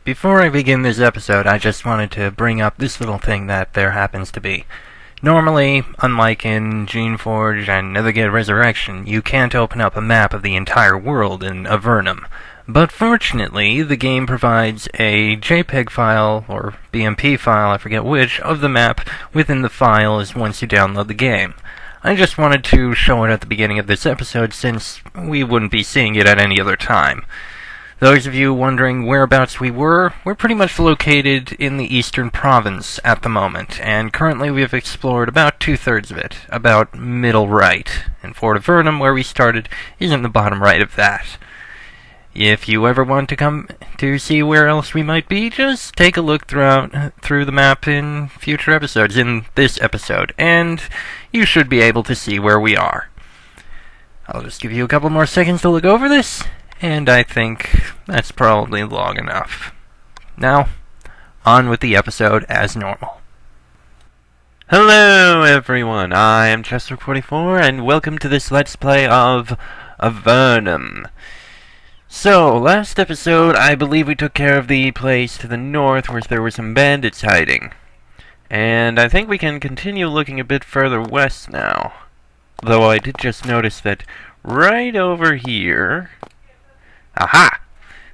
Before I begin this episode, I just wanted to bring up this little thing that there happens to be. Normally, unlike in Geneforge and Nethergate Resurrection, you can't open up a map of the entire world in Avernum. But fortunately, the game provides a JPEG file, or BMP file, I forget which, of the map within the files once you download the game. I just wanted to show it at the beginning of this episode since we wouldn't be seeing it at any other time. Those of you wondering whereabouts we're pretty much located in the Eastern Province at the moment, and currently we have explored about two-thirds of it, about middle right, and Fort Avernum, where we started, is in the bottom right of that. If you ever want to come to see where else we might be, just take a look through the map in future episodes, in this episode, and you should be able to see where we are. I'll just give you a couple more seconds to look over this, and I think that's probably long enough. Now, on with the episode as normal. Hello everyone, I am Chester44 and welcome to this Let's Play of Avernum. So, last episode I believe we took care of the place to the north where there were some bandits hiding. And I think we can continue looking a bit further west now. Though I did just notice that right over here... Aha!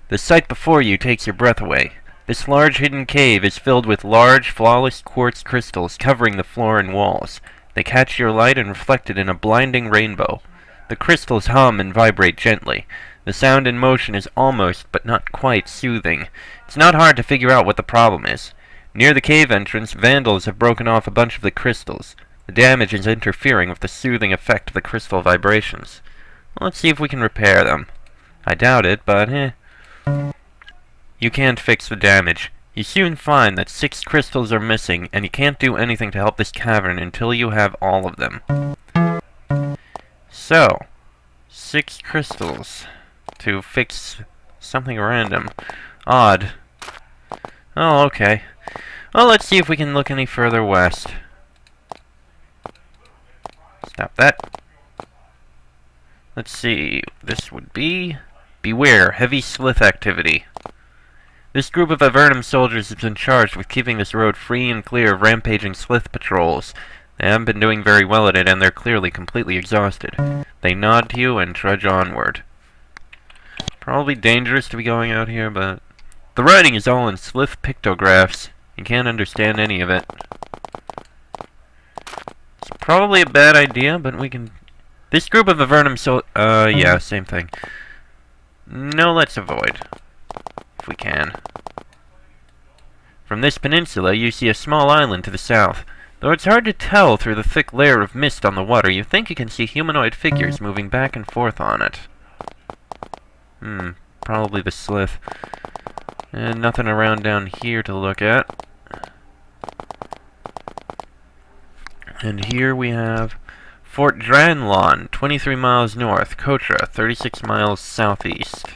The sight before you takes your breath away. This large hidden cave is filled with large, flawless quartz crystals covering the floor and walls. They catch your light and reflect it in a blinding rainbow. The crystals hum and vibrate gently. The sound and motion is almost, but not quite, soothing. It's not hard to figure out what the problem is. Near the cave entrance, vandals have broken off a bunch of the crystals. The damage is interfering with the soothing effect of the crystal vibrations. Let's see if we can repair them. I doubt it, but You can't fix the damage. You soon find that 6 crystals are missing, and you can't do anything to help this cavern until you have all of them. So, 6 crystals to fix something random. Odd. Oh, okay. Well, let's see if we can look any further west. Stop that. Let's see. This would be... Beware, heavy slith activity. This group of Avernum soldiers has been charged with keeping this road free and clear of rampaging slith patrols. They haven't been doing very well at it, and they're clearly completely exhausted. They nod to you and trudge onward. Probably dangerous to be going out here, but... The writing is all in slith pictographs. You can't understand any of it. It's probably a bad idea, but we can... This group of Avernum yeah, same thing. No, let's avoid. If we can. From this peninsula, you see a small island to the south. Though it's hard to tell through the thick layer of mist on the water, you think you can see humanoid figures moving back and forth on it. Probably the slith. And nothing around down here to look at. And here we have Fort Dranlon, 23 miles north. Kotra, 36 miles southeast.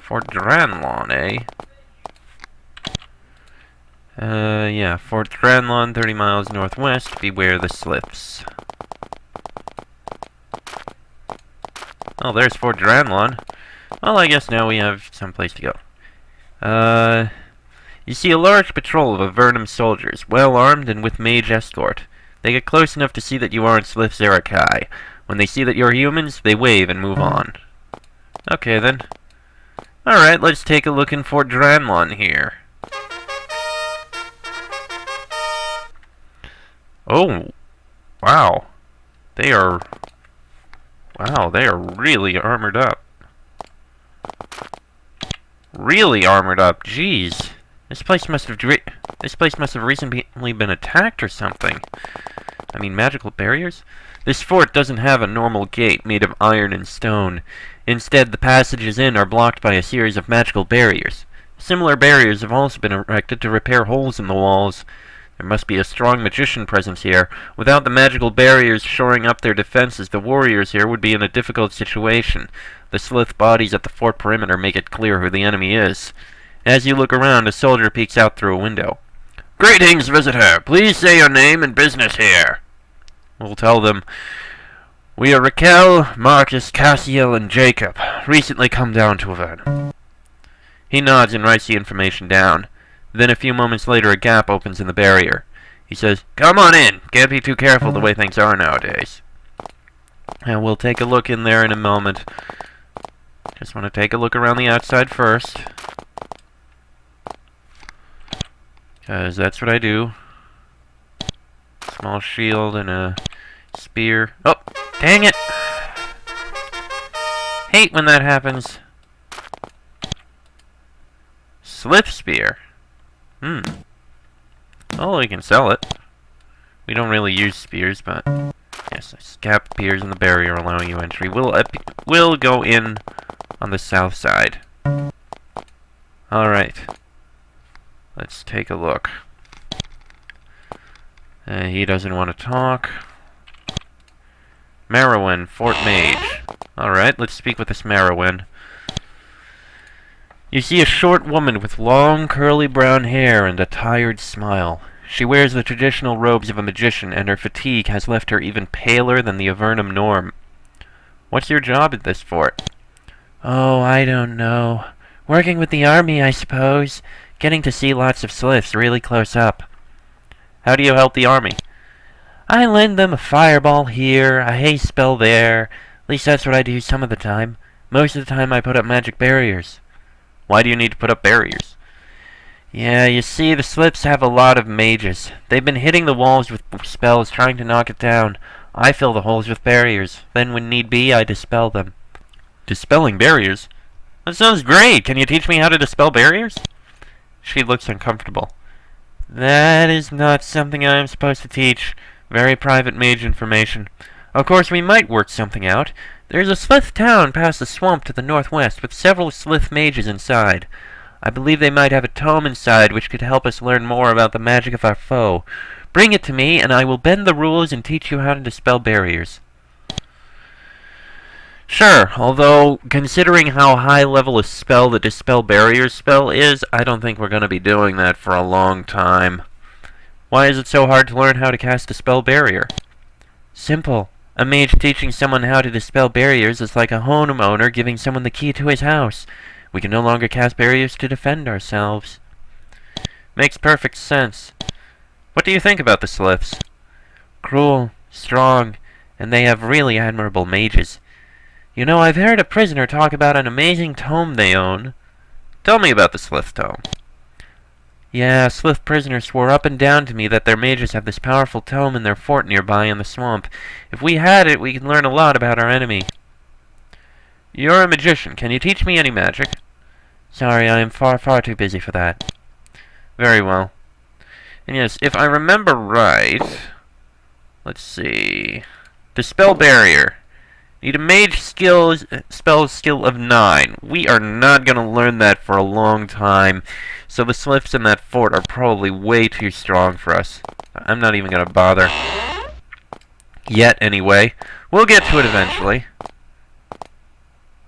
Fort Dranlon, eh? Yeah, Fort Dranlon, 30 miles northwest. Beware the sliths. Oh, there's Fort Dranlon. Well, I guess now we have someplace to go. You see a large patrol of Avernum soldiers, well armed and with mage escort. They get close enough to see that you aren't Slith Zerakai. When they see that you're humans, they wave and move on. Okay, then. Alright, let's take a look in Fort Dranlon here. Oh, wow. They are really armored up. Really armored up, jeez. This place must have recently been attacked or something. I mean, magical barriers? This fort doesn't have a normal gate made of iron and stone. Instead, the passages in are blocked by a series of magical barriers. Similar barriers have also been erected to repair holes in the walls. There must be a strong magician presence here. Without the magical barriers shoring up their defenses, the warriors here would be in a difficult situation. The slith bodies at the fort perimeter make it clear who the enemy is. As you look around, a soldier peeks out through a window. "Greetings, visitor. Please say your name and business here." We'll tell them, "We are Raquel, Marcus, Cassiel, and Jacob. Recently come down to Avernum." He nods and writes the information down. Then a few moments later, a gap opens in the barrier. He says, "Come on in. Can't be too careful the way things are nowadays." And we'll take a look in there in a moment. Just want to take a look around the outside first, because that's what I do. Small shield and a spear. Oh, dang it! Hate when that happens. Slip spear. Oh, we can sell it. We don't really use spears, but yes, a gap appears in the barrier allowing you entry. We'll go in on the south side. Alright. Let's take a look. He doesn't want to talk. Merowyn, Fort Mage. Alright, let's speak with this Merowyn. You see a short woman with long, curly brown hair and a tired smile. She wears the traditional robes of a magician, and her fatigue has left her even paler than the Avernum norm. What's your job at this fort? Oh, I don't know. Working with the army, I suppose. Getting to see lots of sliths really close up. How do you help the army? I lend them a fireball here, a haste spell there. At least that's what I do some of the time. Most of the time I put up magic barriers. Why do you need to put up barriers? Yeah, you see, the sliths have a lot of mages. They've been hitting the walls with spells, trying to knock it down. I fill the holes with barriers. Then when need be, I dispel them. Dispelling barriers? That sounds great! Can you teach me how to dispel barriers? She looks uncomfortable. That is not something I am supposed to teach. Very private mage information. Of course, we might work something out. There's a slith town past the swamp to the northwest with several slith mages inside. I believe they might have a tome inside which could help us learn more about the magic of our foe. Bring it to me, and I will bend the rules and teach you how to dispel barriers. Sure, although, considering how high level a spell the Dispel Barriers spell is, I don't think we're going to be doing that for a long time. Why is it so hard to learn how to cast Dispel Barrier? Simple. A mage teaching someone how to dispel barriers is like a homeowner giving someone the key to his house. We can no longer cast barriers to defend ourselves. Makes perfect sense. What do you think about the sliths? Cruel, strong, and they have really admirable mages. You know, I've heard a prisoner talk about an amazing tome they own. Tell me about the Slith tome. Yeah, a Slith prisoner swore up and down to me that their mages have this powerful tome in their fort nearby in the swamp. If we had it, we could learn a lot about our enemy. You're a magician. Can you teach me any magic? Sorry, I am far, far too busy for that. Very well. And yes, if I remember right... Let's see... Dispel Barrier. Need a mage spell skill of 9. We are not going to learn that for a long time. So the sliths in that fort are probably way too strong for us. I'm not even going to bother. Yet, anyway. We'll get to it eventually.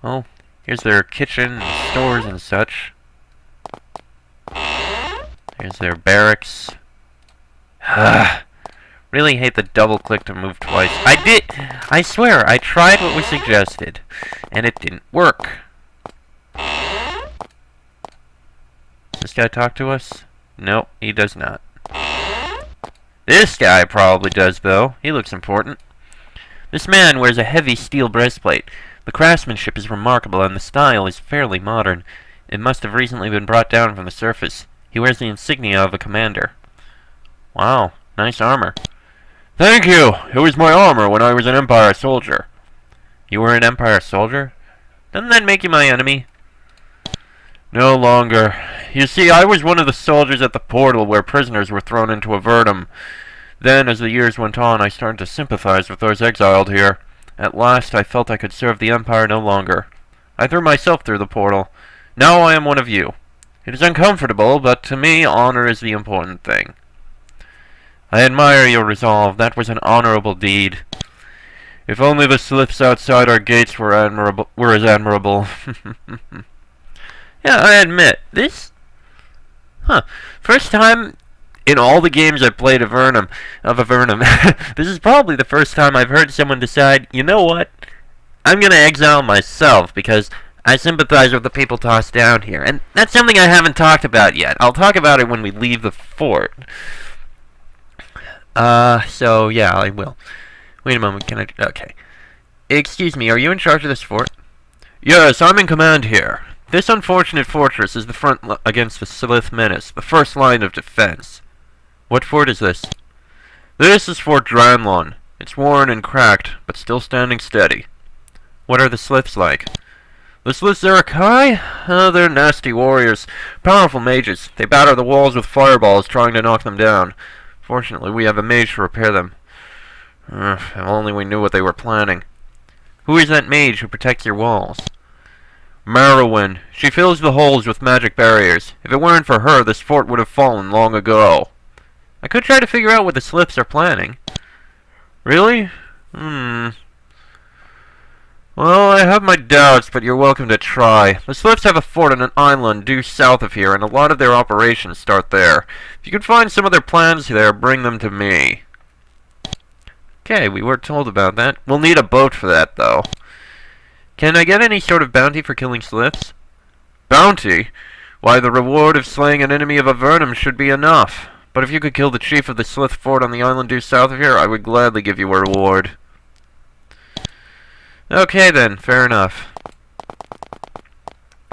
Oh, here's their kitchen and stores and such. Here's their barracks. Really hate the double click to move twice. I swear, I tried what was suggested, and it didn't work. Does this guy talk to us? No, he does not. This guy probably does, though. He looks important. This man wears a heavy steel breastplate. The craftsmanship is remarkable, and the style is fairly modern. It must have recently been brought down from the surface. He wears the insignia of a commander. Wow, nice armor. Thank you! It was my armor when I was an Empire soldier. You were an Empire soldier? Doesn't that make you my enemy? No longer. You see, I was one of the soldiers at the portal where prisoners were thrown into Avernum. Then, as the years went on, I started to sympathize with those exiled here. At last, I felt I could serve the Empire no longer. I threw myself through the portal. Now I am one of you. It is uncomfortable, but to me, honor is the important thing. I admire your resolve. That was an honorable deed. If only the sliths outside our gates were as admirable. Yeah, I admit, this... First time in all the games I've played of Avernum, this is probably the first time I've heard someone decide, you know what? I'm gonna exile myself, because I sympathize with the people tossed down here, and that's something I haven't talked about yet. I'll talk about it when we leave the fort. So yeah, I will. Wait a moment, can I... Okay. Excuse me, are you in charge of this fort? Yes, I'm in command here. This unfortunate fortress is the front against the Slith menace, the first line of defense. What fort is this? This is Fort Dranlon. It's worn and cracked, but still standing steady. What are the Sliths like? The Sliths Zerakai? They're nasty warriors. Powerful mages. They batter the walls with fireballs, trying to knock them down. Fortunately, we have a mage to repair them. If only we knew what they were planning. Who is that mage who protects your walls? Merowyn. She fills the holes with magic barriers. If it weren't for her, this fort would have fallen long ago. I could try to figure out what the Sliths are planning. Really? Well, I have my doubts, but you're welcome to try. The Sliths have a fort on an island due south of here, and a lot of their operations start there. If you can find some of their plans there, bring them to me. Okay, we were told about that. We'll need a boat for that, though. Can I get any sort of bounty for killing Sliths? Bounty? Why, the reward of slaying an enemy of Avernum should be enough. But if you could kill the chief of the Slith fort on the island due south of here, I would gladly give you a reward. Okay then, fair enough.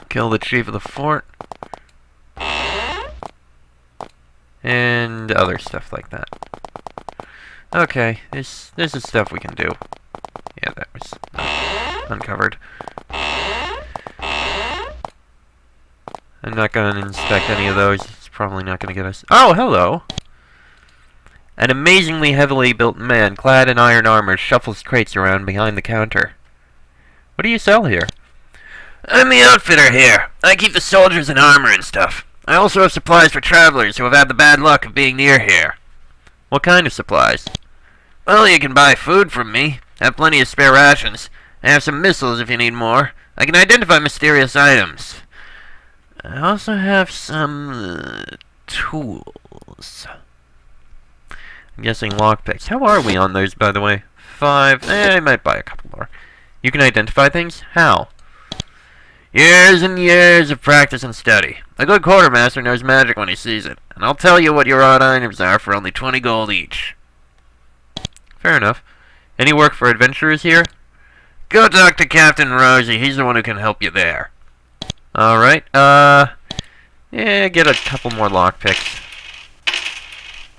Kill the chief of the fort. And other stuff like that. Okay, this is stuff we can do. Yeah, that was uncovered. I'm not going to inspect any of those. It's probably not going to get us... Oh, hello! An amazingly heavily built man, clad in iron armor, shuffles crates around behind the counter. What do you sell here? I'm the outfitter here. I keep the soldiers in armor and stuff. I also have supplies for travelers who have had the bad luck of being near here. What kind of supplies? Well, you can buy food from me. I have plenty of spare rations. I have some missiles if you need more. I can identify mysterious items. I also have some tools. I'm guessing lockpicks. How are we on those, by the way? 5. I might buy a couple more. You can identify things? How? Years and years of practice and study. A good quartermaster knows magic when he sees it. And I'll tell you what your odd items are for only 20 gold each. Fair enough. Any work for adventurers here? Go talk to Captain Rosie. He's the one who can help you there. Alright, yeah, get a couple more lockpicks.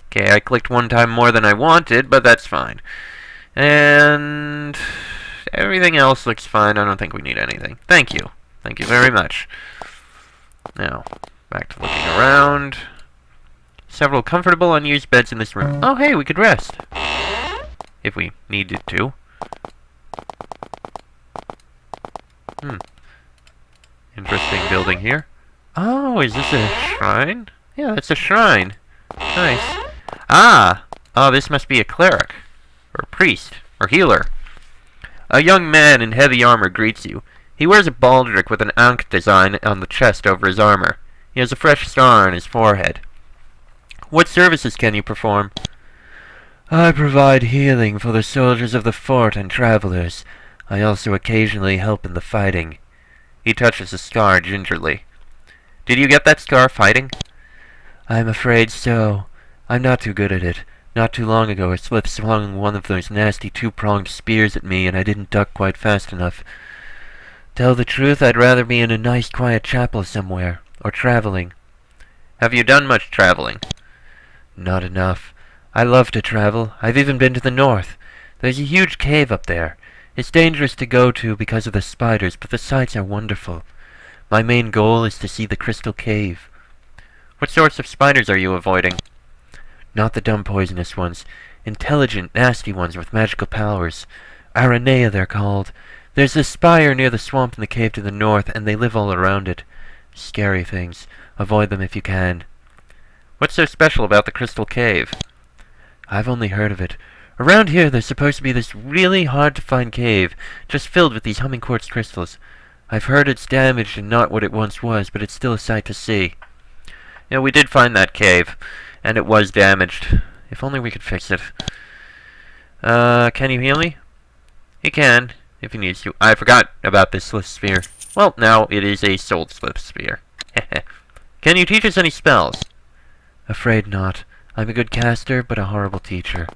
Okay, I clicked one time more than I wanted, but that's fine. And everything else looks fine. I don't think we need anything. Thank you. Thank you very much. Now, back to looking around. Several comfortable unused beds in this room. Oh, hey, we could rest. If we needed to. Interesting building here. Oh, is this a shrine? Yeah, that's a shrine. Nice. Ah! Oh, this must be a cleric. Or a priest. Or healer. A young man in heavy armor greets you. He wears a baldric with an ankh design on the chest over his armor. He has a fresh star on his forehead. What services can you perform? I provide healing for the soldiers of the fort and travelers. I also occasionally help in the fighting. He touches the scar gingerly. Did you get that scar fighting? I'm afraid so. I'm not too good at it. Not too long ago, a Slith swung one of those nasty two-pronged spears at me, and I didn't duck quite fast enough. Tell the truth, I'd rather be in a nice, quiet chapel somewhere, or traveling. Have you done much traveling? Not enough. I love to travel. I've even been to the north. There's a huge cave up there. It's dangerous to go to because of the spiders, but the sights are wonderful. My main goal is to see the crystal cave. What sorts of spiders are you avoiding? Not the dumb poisonous ones. Intelligent, nasty ones with magical powers. Aranea, they're called. There's a spire near the swamp in the cave to the north, and they live all around it. Scary things. Avoid them if you can. What's so special about the crystal cave? I've only heard of it. Around here, there's supposed to be this really hard-to-find cave, just filled with these humming quartz crystals. I've heard it's damaged and not what it once was, but it's still a sight to see. Yeah, we did find that cave, and it was damaged. If only we could fix it. Can you heal me? He can. if he needs to. I forgot about this slip sphere. Well, now it is a soul slip sphere. Can you teach us any spells? Afraid not. I'm a good caster, but a horrible teacher.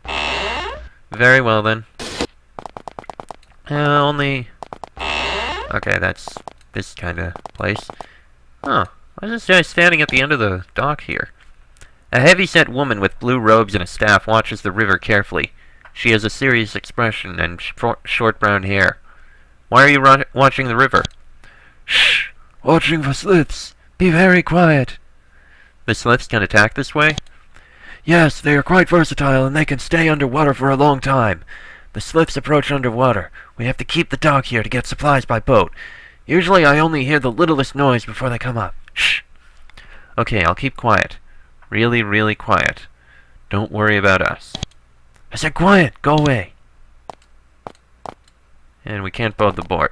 Very well, then. Only... Okay, that's this kind of place. Huh. Why is this guy standing at the end of the dock here? A heavy-set woman with blue robes and a staff watches the river carefully. She has a serious expression and short brown hair. Why are you watching the river? Shh! Watching for slips. Be very quiet. The slips can attack this way? Yes, they are quite versatile and they can stay underwater for a long time. The slips approach underwater. We have to keep the dock here to get supplies by boat. Usually I only hear the littlest noise before they come up. Shh! Okay, I'll keep quiet. Really, really quiet. Don't worry about us. I said quiet! Go away! And we can't board the boat.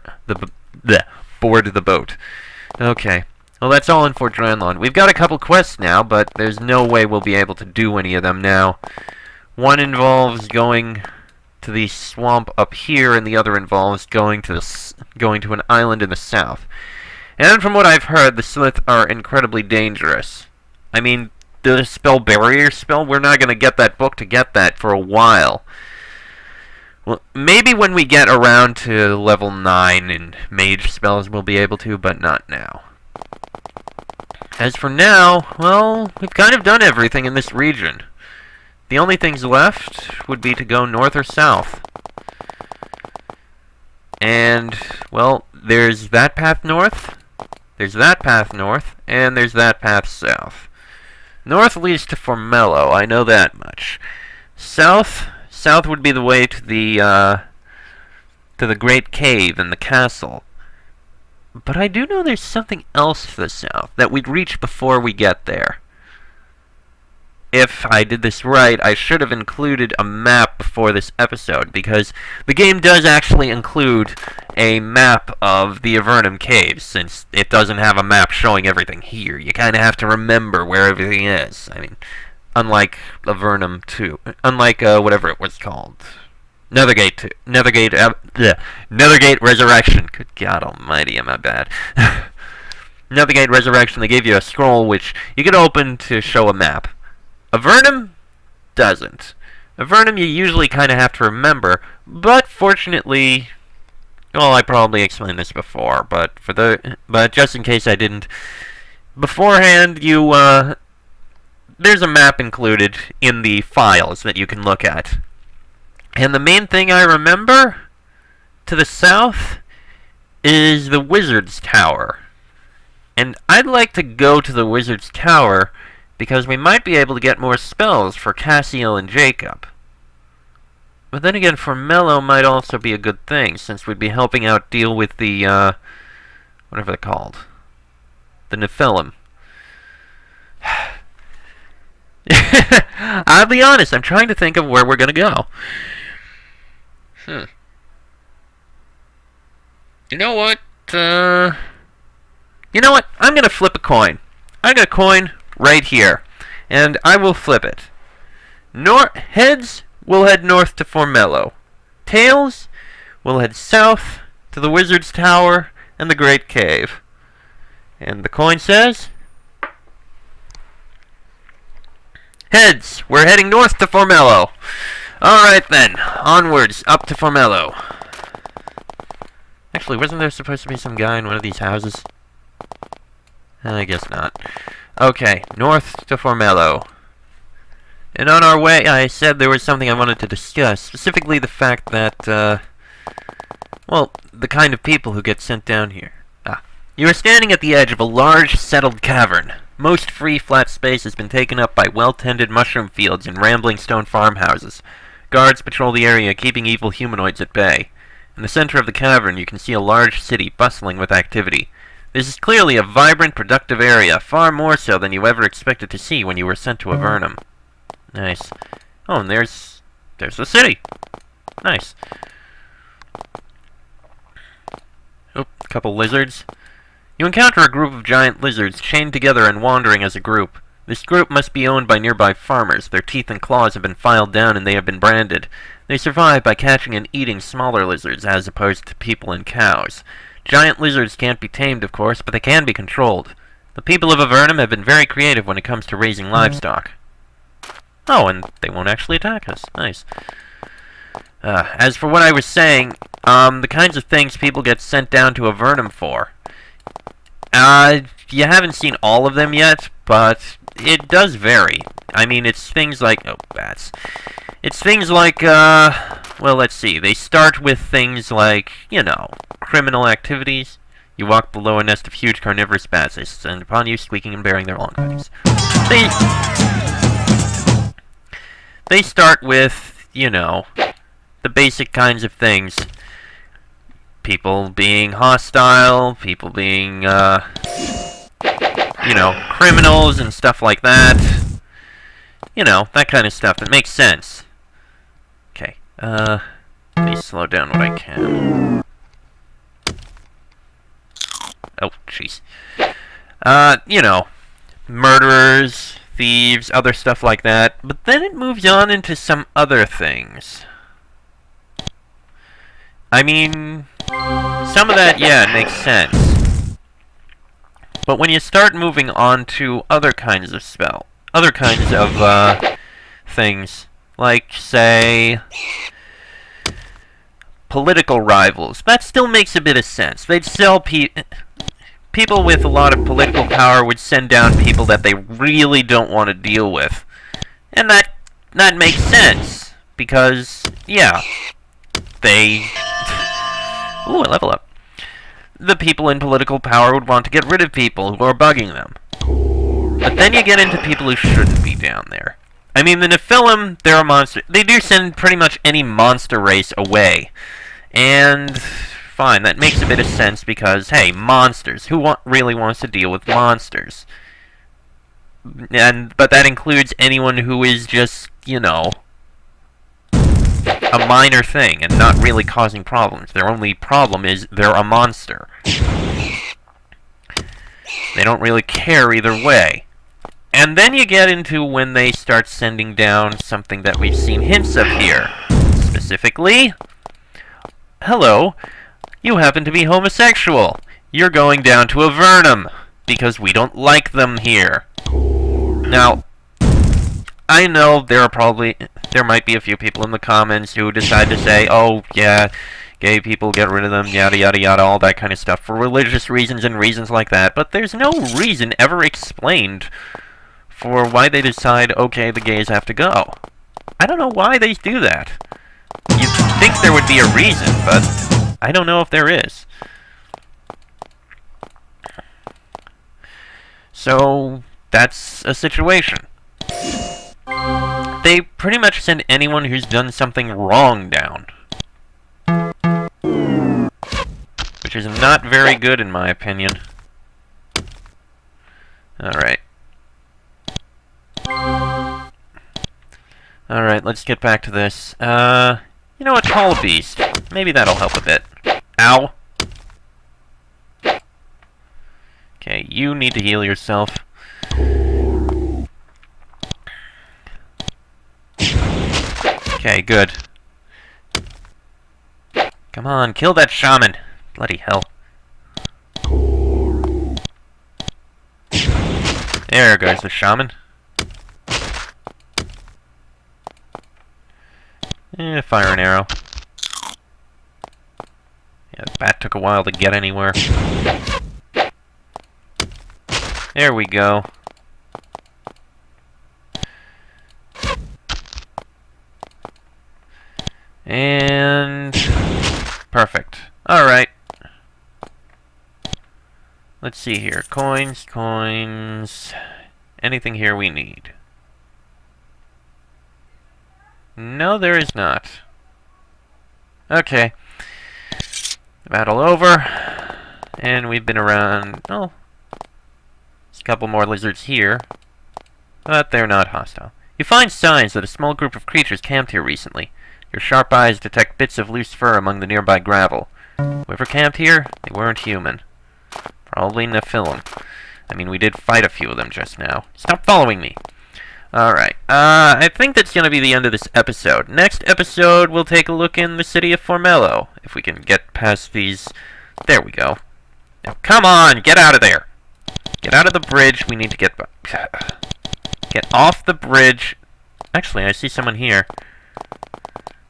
Board the boat. Okay. Well, that's all in Fort Dranlon. We've got a couple quests now, but there's no way we'll be able to do any of them now. One involves going to the swamp up here, and the other involves going to an island in the south. And from what I've heard, the Slith are incredibly dangerous. I mean, the spell barrier spell, we're not going to get that book to get that for a while. Well, maybe when we get around to level 9 in mage spells we'll be able to, but not now. As for now, well, we've kind of done everything in this region. The only things left would be to go north or south. And, well, there's that path north, there's that path north, and there's that path south. North leads to Formello, I know that much. South would be the way to the Great Cave and the castle. But I do know there's something else to the south that we'd reach before we get there. If I did this right, I should have included a map before this episode, because the game does actually include a map of the Avernum caves, since it doesn't have a map showing everything here. You kind of have to remember where everything is. I mean, unlike Avernum 2. Unlike, whatever it was called. Nethergate 2. Nethergate Resurrection. Good God almighty, am I bad. Nethergate Resurrection, they gave you a scroll which you could open to show a map. Avernum doesn't. Avernum you usually kind of have to remember, but fortunately, well, I probably explained this before, but just in case I didn't, beforehand, there's a map included in the files that you can look at. And the main thing I remember to the south is the Wizard's Tower. And I'd like to go to the Wizard's Tower because we might be able to get more spells for Cassiel and Jacob. But then again, Formello might also be a good thing, since we'd be helping out deal with the, whatever they're called. The Nephilim. I'll be honest, I'm trying to think of where we're gonna go. You know what? I'm gonna flip a coin. I got a coin right here, and I will flip it. Heads will head north to Formello. Tails will head south to the Wizard's Tower and the Great Cave. And the coin says... Heads, we're heading north to Formello. Alright then, onwards, up to Formello. Actually, wasn't there supposed to be some guy in one of these houses? I guess not. Okay, north to Formello. And on our way, I said there was something I wanted to discuss, specifically the fact that, well, the kind of people who get sent down here. You are standing at the edge of a large, settled cavern. Most free, flat space has been taken up by well-tended mushroom fields and rambling stone farmhouses. Guards patrol the area, keeping evil humanoids at bay. In the center of the cavern, you can see a large city bustling with activity. This is clearly a vibrant, productive area, far more so than you ever expected to see when you were sent to Avernum. Nice. Oh, and there's the city. Nice. Oh, a couple lizards. You encounter a group of giant lizards chained together and wandering as a group. This group must be owned by nearby farmers. Their teeth and claws have been filed down and they have been branded. They survive by catching and eating smaller lizards as opposed to people and cows. Giant lizards can't be tamed, of course, but they can be controlled. The people of Avernum have been very creative when it comes to raising livestock. Oh, and they won't actually attack us. Nice. As for what I was saying, the kinds of things people get sent down to Avernum for. You haven't seen all of them yet, but it does vary. I mean, it's things like... Oh, bats. It's things like, well, let's see. They start with things like, criminal activities. You walk below a nest of huge carnivorous bats. They descend upon you, squeaking and bearing their long fangs. They start with, the basic kinds of things. People being hostile, people being, criminals and stuff like that. That kind of stuff. That makes sense. Okay, let me slow down what I can. Oh, jeez. Murderers, thieves, other stuff like that. But then it moves on into some other things. I mean, some of that, yeah, it makes sense. But when you start moving on to other kinds of things, like, say, political rivals, that still makes a bit of sense. They'd sell people with a lot of political power would send down people that they really don't want to deal with. And that makes sense, because, yeah, they... Ooh, a level up. The people in political power would want to get rid of people who are bugging them. But then you get into people who shouldn't be down there. I mean, the Nephilim, they're a monster. They do send pretty much any monster race away. And fine, that makes a bit of sense because, hey, monsters. Who really wants to deal with monsters? But that includes anyone who is just, a minor thing and not really causing problems. Their only problem is they're a monster. They don't really care either way. And then you get into when they start sending down something that we've seen hints of here. Specifically, hello, you happen to be homosexual. You're going down to Avernum because we don't like them here. Now, I know there might be a few people in the comments who decide to say, oh, yeah, gay people, get rid of them, yada, yada, yada, all that kind of stuff, for religious reasons and reasons like that, but there's no reason ever explained for why they decide, okay, the gays have to go. I don't know why they do that. You'd think there would be a reason, but I don't know if there is. So, that's a situation. They pretty much send anyone who's done something wrong down. Which is not very good in my opinion. Alright. Alright, let's get back to this. You know what? Call a beast. Maybe that'll help a bit. Ow! Okay, you need to heal yourself. Okay, good. Come on, kill that shaman! Bloody hell. There goes the shaman. Fire an arrow. Yeah, the bat took a while to get anywhere. There we go. And... perfect. Alright. Let's see here. Coins, coins... Anything here we need? No, there is not. Okay. Battle over. And we've been around... oh. There's a couple more lizards here. But they're not hostile. You find signs that a small group of creatures camped here recently. Your sharp eyes detect bits of loose fur among the nearby gravel. Whoever camped here, they weren't human. Probably Nephilim. I mean, we did fight a few of them just now. Stop following me! Alright, I think that's gonna be the end of this episode. Next episode, we'll take a look in the city of Formello. If we can get past these... There we go. Now, come on! Get out of there! Get out of the bridge. We need to get... Get off the bridge. Actually, I see someone here.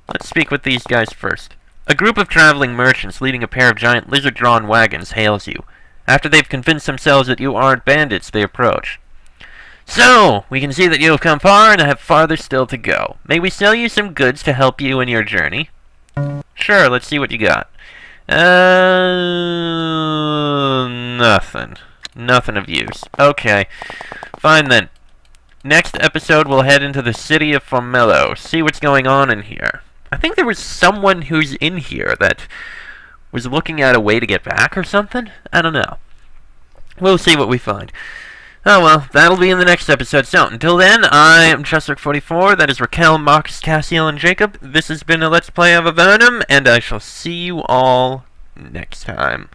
Let's speak with these guys first. A group of traveling merchants leading a pair of giant lizard-drawn wagons hails you. After they've convinced themselves that you aren't bandits, they approach. So, we can see that you have come far and have farther still to go. May we sell you some goods to help you in your journey? Sure, let's see what you got. Nothing. Nothing of use. Okay, fine then. Next episode, we'll head into the city of Formello, see what's going on in here. I think there was someone who's in here that was looking at a way to get back or something? I don't know. We'll see what we find. Oh well, that'll be in the next episode. So, until then, I am Chester44, that is Raquel, Marcus, Cassiel, and Jacob. This has been a Let's Play of Avernum, and I shall see you all next time.